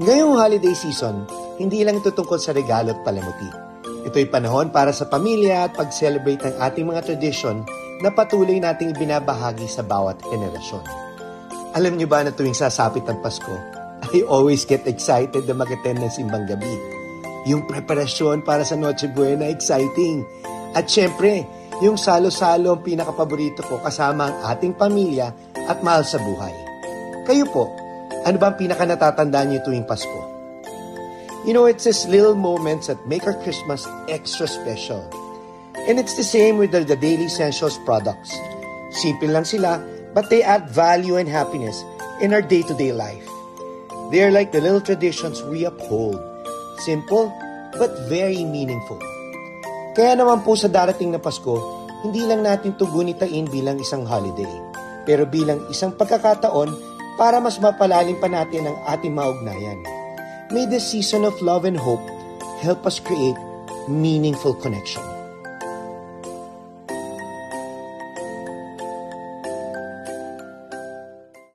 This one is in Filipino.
Ngayong holiday season, hindi lang ito tungkol sa regalo at palamuti. Ito'y panahon para sa pamilya at pag-celebrate ng ating mga tradisyon na patuloy nating ibinabahagi sa bawat henerasyon. Alam niyo ba na tuwing sasapit ang Pasko, I always get excited na mag-attend ng simbang gabi. Yung preparasyon para sa Noche Buena, exciting. At syempre, yung salo-salo ang pinakapaborito ko kasama ang ating pamilya at mahal sa buhay. Kayo po, ano ba ang pinaka-natatandaan niyo tuwing Pasko? You know, it's these little moments that make our Christmas extra special. And it's the same with the Daily Essentials products. Simple lang sila, but they add value and happiness in our day-to-day life. They are like the little traditions we uphold. Simple, but very meaningful. Kaya naman po sa darating na Pasko, hindi lang natin ito gunitain bilang isang holiday, pero bilang isang pagkakataon para mas mapalalim pa natin ang ating maugnayan. May this season of love and hope help us create meaningful connection.